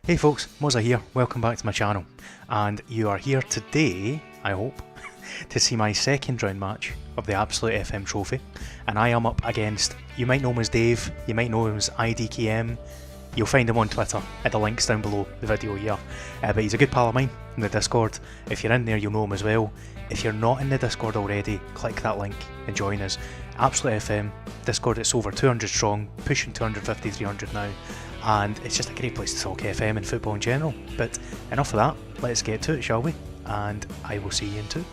Hey folks, Mozza here, welcome back to my channel, and you are here today, I hope, to see my second round match of the AbsoluteFM trophy, and I am up against, you might know him as Dave, you might know him as iDKM, you'll find him on Twitter, at the links down below the video here, but he's a good pal of mine in the Discord. If you're in there you'll know him as well. If you're not in the Discord already, click that link and join us. AbsoluteFM Discord, it's over 200 strong, pushing 250, 300 now, and it's just a great place to talk FM and football in general. But enough of that, let's get to it, shall we? And I will see you in 2.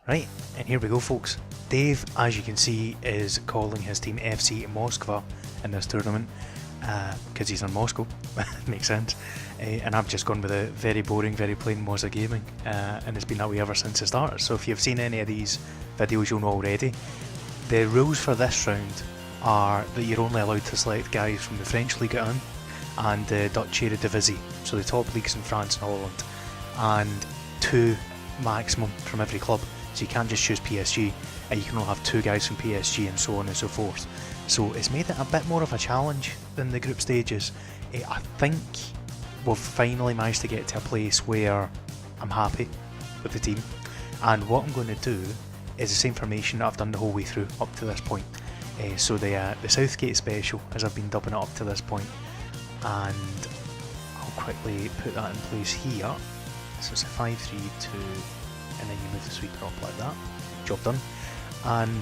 Right, and here we go folks. Dave, as you can see, is calling his team FC Moscow in this tournament, because he's in Moscow, makes sense, and I've just gone with a very boring, very plain Mozza gaming, and it's been that way ever since the start. So if you've seen any of these videos you'll know already. The rules for this round are that you're only allowed to select guys from the French Ligue 1 and the Dutch Eredivisie, so the top leagues in France and Holland, and 2 maximum from every club. So you can't just choose PSG, and you can only have 2 guys from PSG and so on and so forth. So it's made it a bit more of a challenge than the group stages. I think we've finally managed to get to a place where I'm happy with the team, and what I'm going to do is the same formation that I've done the whole way through up to this point. So the Southgate special, as I've been dubbing it up to this point, and I'll quickly put that in place here. So it's a 5-3-2, and then you move the sweeper up like that. Job done. And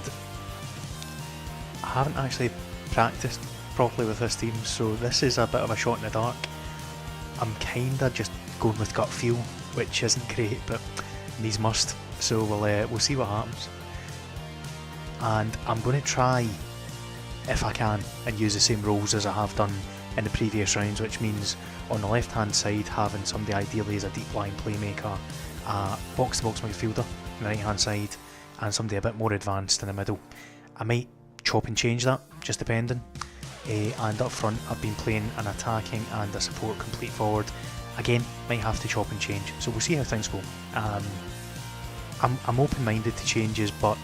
I haven't actually practiced properly with this team, so this is a bit of a shot in the dark. I'm kinda just going with gut feel, which isn't great, but needs must. So we'll see what happens. And I'm going to try, if I can, and use the same roles as I have done in the previous rounds, which means on the left hand side having somebody ideally as a deep line playmaker, box to box midfielder on the right hand side, and somebody a bit more advanced in the middle. I might chop and change that, just depending. And up front I've been playing an attacking and a support complete forward. Again, might have to chop and change, so we'll see how things go. I'm open-minded to changes, but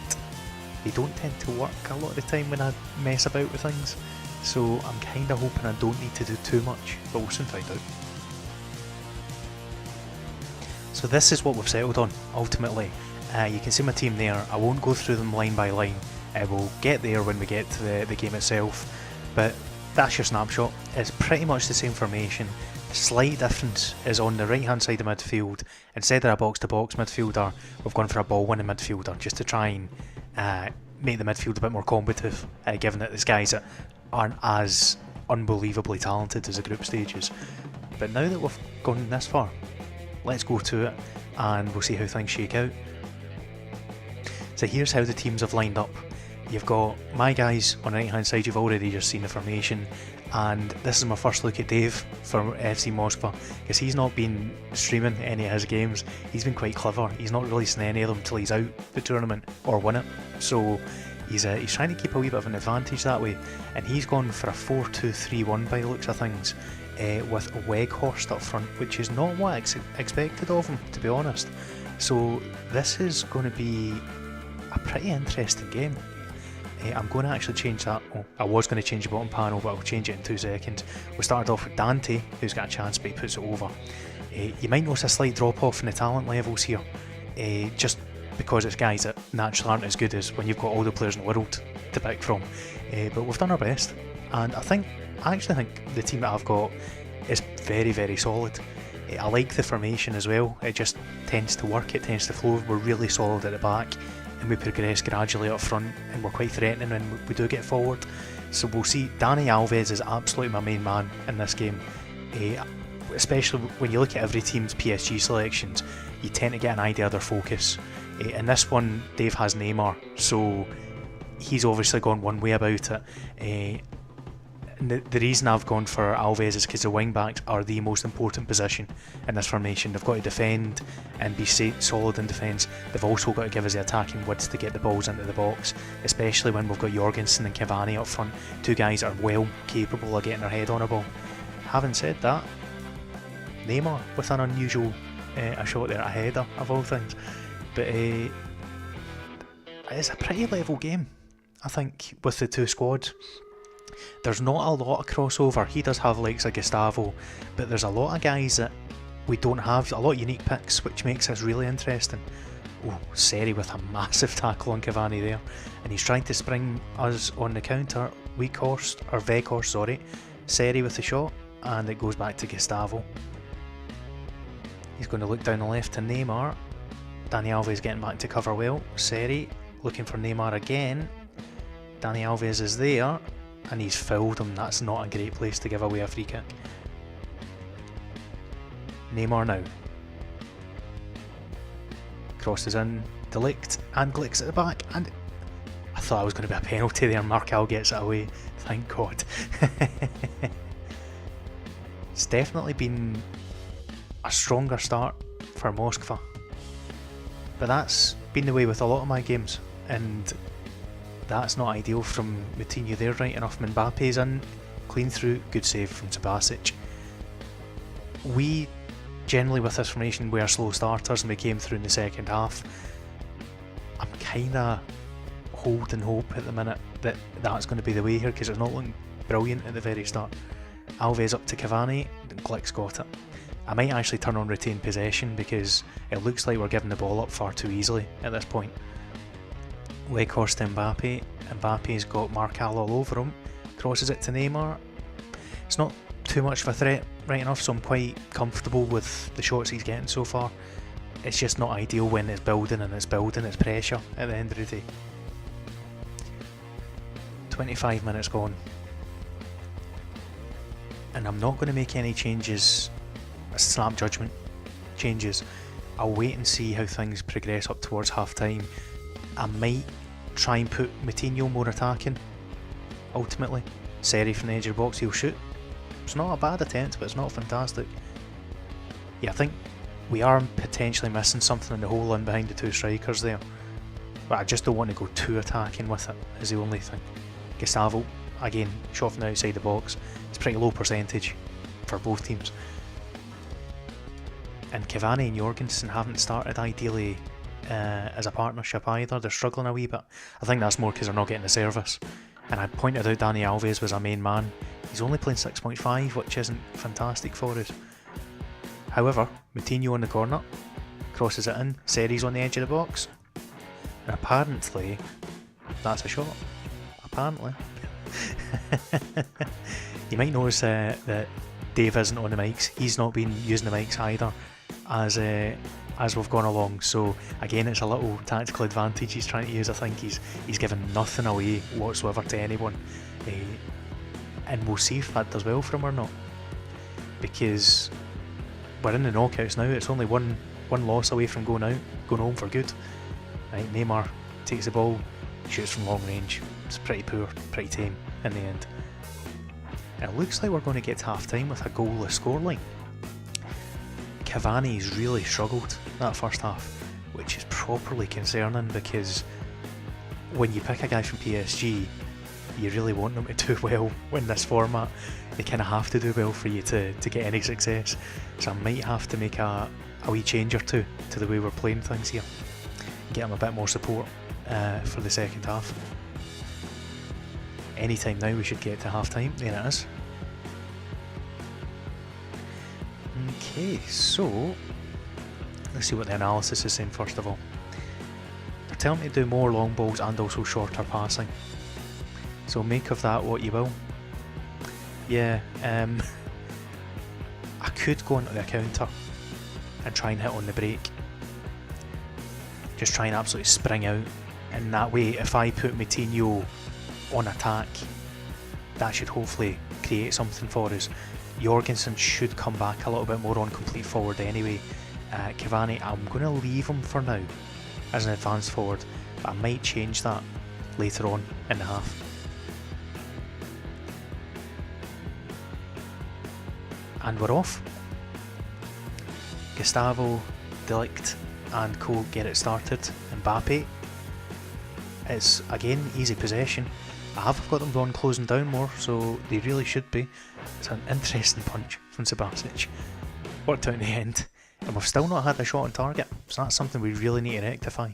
they don't tend to work a lot of the time when I mess about with things, so I'm kinda hoping I don't need to do too much, but we'll soon find out. So this is what we've settled on, ultimately. You can see my team there. I won't go through them line by line, we'll get there when we get to the game itself, but that's your snapshot. It's pretty much the same formation. The slight difference is on the right hand side of midfield, instead of a box to box midfielder, we've gone for a ball winning midfielder, just to try and make the midfield a bit more combative, given that there's guys that aren't as unbelievably talented as the group stages. But now that we've gone this far, let's go to it and we'll see how things shake out. So here's how the teams have lined up. You've got my guys on the right hand side, you've already just seen the formation, and this is my first look at Dave from FC Moscow, because he's not been streaming any of his games. He's been quite clever, he's not releasing any of them till he's out the tournament or win it, so he's trying to keep a wee bit of an advantage that way, and he's gone for a 4-2-3-1 by the looks of things, with a Weghorst up front, which is not what I expected of him, to be honest. So this is going to be a pretty interesting game. I'm going to actually change that. Oh, I was going to change the bottom panel, but I'll change it in 2 seconds. We started off with Dante, who's got a chance, but he puts it over. You might notice a slight drop off in the talent levels here, just because it's guys that naturally aren't as good as when you've got all the players in the world to pick from. But we've done our best, and I actually think the team that I've got is very, very solid. I like the formation as well. It just tends to work, it tends to flow. We're really solid at the back, and we progress gradually up front, and we're quite threatening when we do get forward. So we'll see. Dani Alves is absolutely my main man in this game, especially when you look at every team's PSG selections, you tend to get an idea of their focus. In this one, Dave has Neymar, so he's obviously gone one way about it. The reason I've gone for Alves is because the wing backs are the most important position in this formation. They've got to defend and be solid in defence. They've also got to give us the attacking width to get the balls into the box, especially when we've got Jorgensen and Cavani up front, 2 guys that are well capable of getting their head on a ball. Having said that, Neymar with an unusual a shot there, a header of all things. But it's a pretty level game, I think, with the two squads. There's not a lot of crossover. He does have likes of Gustavo, but there's a lot of guys that we don't have, a lot of unique picks, which makes this really interesting. Oh, Seri with a massive tackle on Cavani there, and he's trying to spring us on the counter. Weghorst, sorry. Seri with the shot, and it goes back to Gustavo. He's going to look down the left to Neymar. Dani Alves getting back to cover well. Seri looking for Neymar again. Dani Alves is there, and he's fouled him. That's not a great place to give away a free kick. Neymar now. Crosses in, Delict, and Glick's at the back, and I thought it was going to be a penalty there. Marcal gets it away, thank God. It's definitely been a stronger start for Moskva, but that's been the way with a lot of my games, and that's not ideal from Moutinho there. Right enough, Mbappe's in, clean through, good save from Subasic. We generally with this formation we are slow starters, and we came through in the second half. I'm kinda holding hope at the minute that that's going to be the way here, because it's not looking brilliant at the very start. Alves up to Cavani, and Glick's got it. I might actually turn on retain possession, because it looks like we're giving the ball up far too easily at this point. Weghorst to Mbappe. Mbappe's got Marcal all over him, crosses it to Neymar. It's not too much of a threat right enough, so I'm quite comfortable with the shots he's getting so far. It's just not ideal when it's building it's pressure at the end of the day. 25 minutes gone, and I'm not going to make any changes, snap judgment changes. I'll wait and see how things progress up towards half time. I might try and put Moutinho more attacking ultimately. Seri from the edge of the box, he'll shoot. It's not a bad attempt, but it's not fantastic. Yeah, I think we are potentially missing something in the hole in behind the two strikers there, but I just don't want to go too attacking with it, is the only thing. Gustavo, again, shot from the outside the box. It's pretty low percentage for both teams. And Cavani and Jorgensen haven't started ideally as a partnership either. They're struggling a wee bit. I think that's more because they're not getting the service. And I pointed out Dani Alves was a main man. He's only playing 6.5, which isn't fantastic for us. However, Moutinho on the corner, crosses it in, Seri's on the edge of the box, and apparently that's a shot. Apparently. You might notice that Dave isn't on the mics. He's not been using the mics either as we've gone along, so again it's a little tactical advantage he's trying to use. I think he's given nothing away whatsoever to anyone, and we'll see if that does well for him or not, because we're in the knockouts now. It's only one loss away from going home for good. Right, Neymar takes the ball, shoots from long range. It's pretty poor, pretty tame in the end. And it looks like we're going to get to half time with a goalless scoreline. Cavani's really struggled that first half, which is properly concerning, because when you pick a guy from PSG, you really want them to do well in this format. They kind of have to do well for you to get any success. So I might have to make a wee change or two to the way we're playing things here. Get them a bit more support for the second half. Anytime now we should get to half time. There it is. Okay, so let's see what the analysis is saying first of all. They're telling me to do more long balls and also shorter passing. So make of that what you will. Yeah, I could go into the counter and try and hit on the break. Just try and absolutely spring out, and that way if I put Moutinho on attack, that should hopefully create something for us. Jorgensen should come back a little bit more on complete forward anyway. Cavani, I'm going to leave him for now as an advanced forward, but I might change that later on in the half. And we're off. Gustavo, Delict and Co get it started. Mbappe, it's again easy possession. I have got them on closing down more, so they really should be. It's an interesting punch from Subasic. Worked out in the end, and we've still not had a shot on target, so that's something we really need to rectify.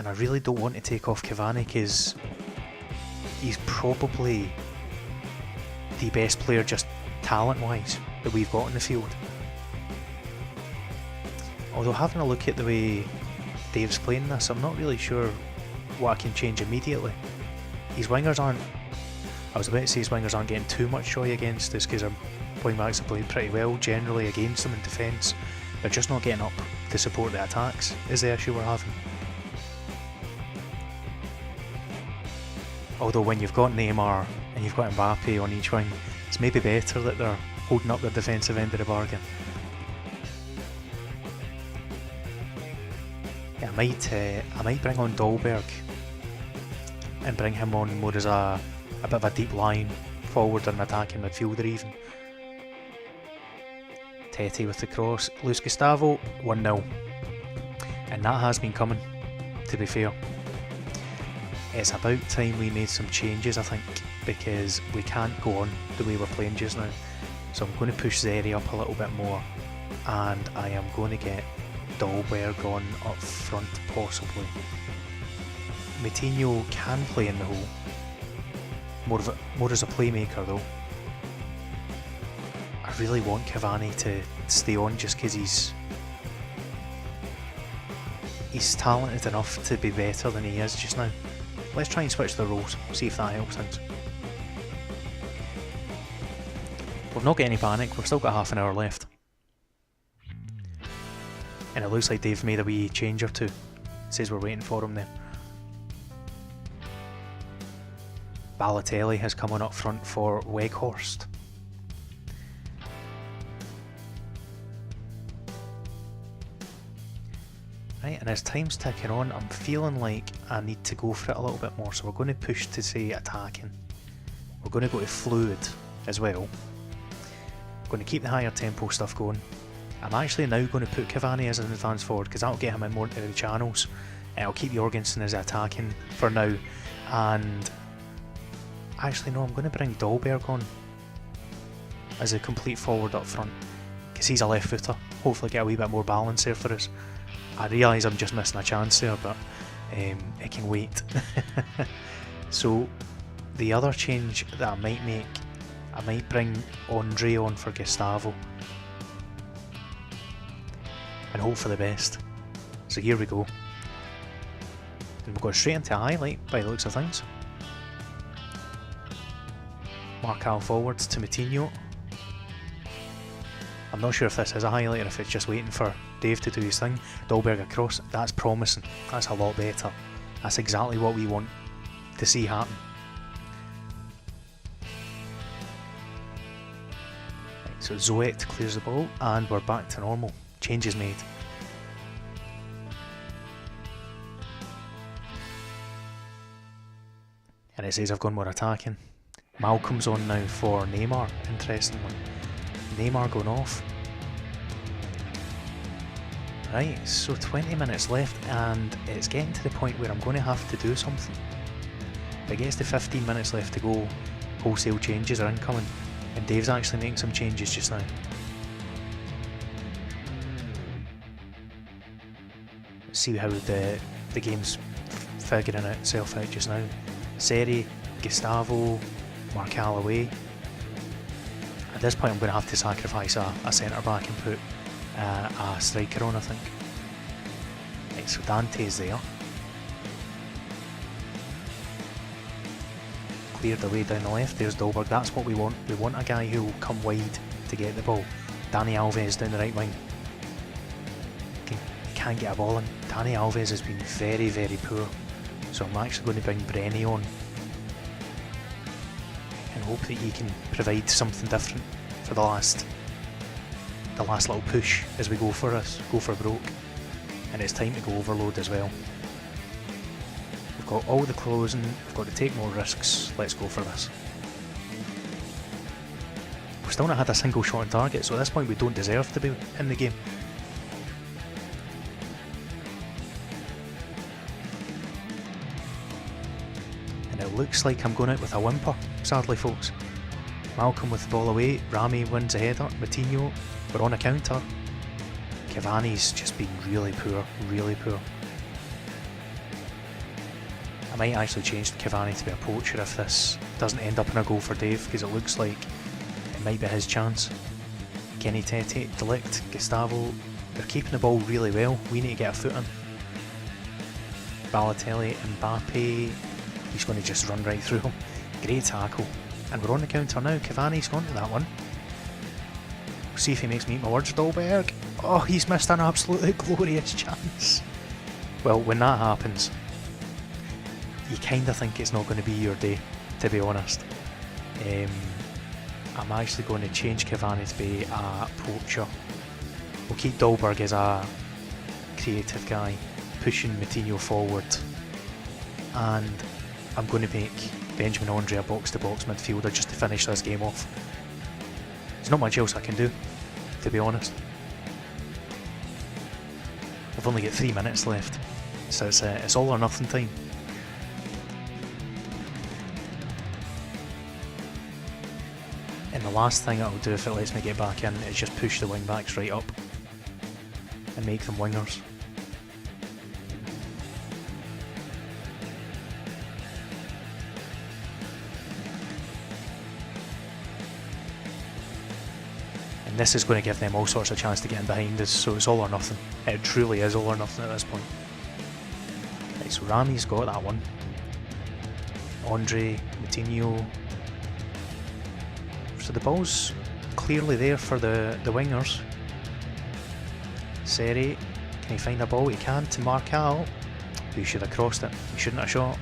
And I really don't want to take off Cavani because he's probably the best player just talent-wise that we've got in the field. Although having a look at the way Dave's playing this, I'm not really sure what I can change immediately. His wingers aren't... I was about to say his wingers aren't getting too much joy against us because our point backs have played pretty well generally against them in defence. They're just not getting up to support the attacks is the issue we're having. Although when you've got Neymar and you've got Mbappe on each wing, it's maybe better that they're holding up the defensive end of the bargain. Yeah, I might bring on Dolberg and bring him on more as a bit of a deep line forward or an attacking midfielder even. Tete with the cross, Luis Gustavo, 1-0. And that has been coming, to be fair. It's about time we made some changes, I think, because we can't go on the way we're playing just now. So I'm going to push Zeri up a little bit more, and I am going to get Dolberg on up front possibly. Moutinho can play in the hole, more as a playmaker though. I really want Cavani to stay on just because he's talented enough to be better than he is just now. Let's try and switch the roles, see if that helps things. We've not got any panic, we've still got half an hour left. And it looks like Dave made a wee change or two. Says we're waiting for him then. Balotelli has come on up front for Weghorst. Right, and as time's ticking on, I'm feeling like I need to go for it a little bit more, so we're going to push to say attacking. We're going to go to fluid as well. We're going to keep the higher tempo stuff going. I'm actually now going to put Cavani as an advance forward because that'll get him in more into the channels. I'll keep Jorgensen as attacking for now, and actually no, I'm going to bring Dolberg on as a complete forward up front because he's a left footer. Hopefully get a wee bit more balance there for us. I realise I'm just missing a chance there, but it can wait. So the other change that I might make, I might bring Andre on for Gustavo and hope for the best. So here we go. And we'll go straight into a highlight by the looks of things. Marcal forwards to Moutinho. I'm not sure if this is a highlight or if it's just waiting for Dave to do his thing. Dolberg across, that's promising. That's a lot better. That's exactly what we want to see happen. Right, so Zoet clears the ball and we're back to normal. Change is made. And it says I've gone more attacking. Malcolm's on now for Neymar, interestingly. Neymar going off. Right, so 20 minutes left and it's getting to the point where I'm going to have to do something. If it gets to 15 minutes left to go, wholesale changes are incoming, and Dave's actually making some changes just now. Let's see how the game's figuring itself out just now. Seri, Gustavo, Marcal away. At this point I'm going to have to sacrifice a centre back and put a striker on, I think. Right, so Dante's there. Cleared away down the left, there's Dolberg, that's what we want. We want a guy who will come wide to get the ball. Dani Alves down the right wing. Can't get a ball in. Dani Alves has been very, very poor. So I'm actually going to bring Brenny on and hope that he can provide something different for the last little push as we go for broke. And it's time to go overload as well. We've got all the closing, we've got to take more risks, let's go for this. We've still not had a single shot on target, so at this point we don't deserve to be in the game. And it looks like I'm going out with a whimper, sadly folks. Malcolm with the ball away, Rami wins a header, Moutinho, we're on a counter. Cavani's just been really poor, really poor. I might actually change Cavani to be a poacher if this doesn't end up in a goal for Dave, because it looks like it might be his chance. Kenny Tete, Delict, Gustavo, they're keeping the ball really well. We need to get a foot in. Balotelli, Mbappe, he's going to just run right through him. Great tackle. And we're on the counter now. Cavani's gone to that one. We'll see if he makes me eat my words, Dolberg. Oh, he's missed an absolutely glorious chance. Well, when that happens, you kind of think it's not going to be your day, to be honest. I'm actually going to change Cavani to be a poacher. We'll keep Dolberg as a creative guy, pushing Moutinho forward. And I'm going to make Benjamin Andre a box-to-box midfielder just to finish this game off. There's not much else I can do, to be honest. I've only got 3 minutes left, so it's all or nothing time. And the last thing I'll do if it lets me get back in is just push the wing backs right up and make them wingers. And this is going to give them all sorts of chance to get in behind us, so it's all or nothing. It truly is all or nothing at this point. Right, so Rami's got that one. Andre, Moutinho. So the ball's clearly there for the wingers. Seri, can he find a ball? He can, to Marcal. He should have crossed it. He shouldn't have shot.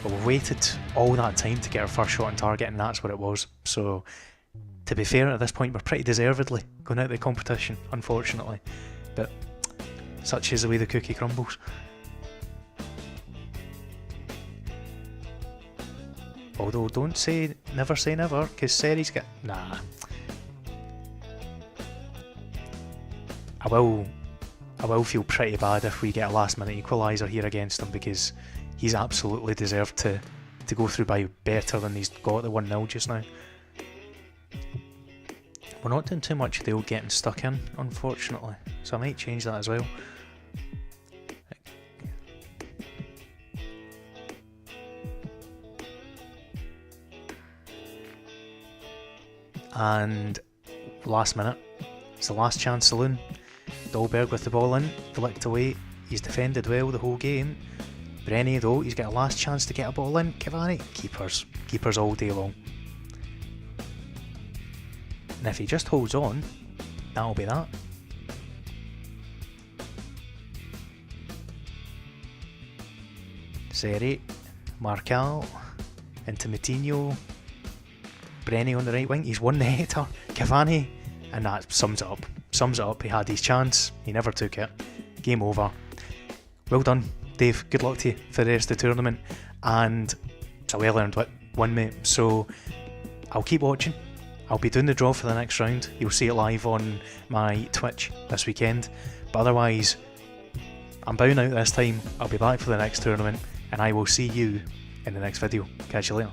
But we've waited all that time to get our first shot on target, and that's what it was. So, to be fair, at this point, we're pretty deservedly going out of the competition, unfortunately. But such is the way the cookie crumbles. Although, never say never, because Seri's got... Nah. I will feel pretty bad if we get a last minute equaliser here against him, because he's absolutely deserved to go through by better than he's got the 1-0 just now. We're not doing too much of the old getting stuck in, unfortunately, so I might change that as well. And last minute, it's the last chance saloon. Dolberg with the ball in, flicked away. He's defended well the whole game. Brenny though, he's got a last chance to get a ball in. Cavani, keepers all day long. And if he just holds on, that'll be that. Seri, Marcal, into Moutinho. Brenny on the right wing, he's won the header. Cavani, and that sums it up. He had his chance, he never took it. Game over. Well done, Dave. Good luck to you for the rest of the tournament. And it's a well earned win, mate. So I'll keep watching. I'll be doing the draw for the next round. You'll see it live on my Twitch this weekend. But otherwise, I'm bowing out this time. I'll be back for the next tournament, and I will see you in the next video. Catch you later.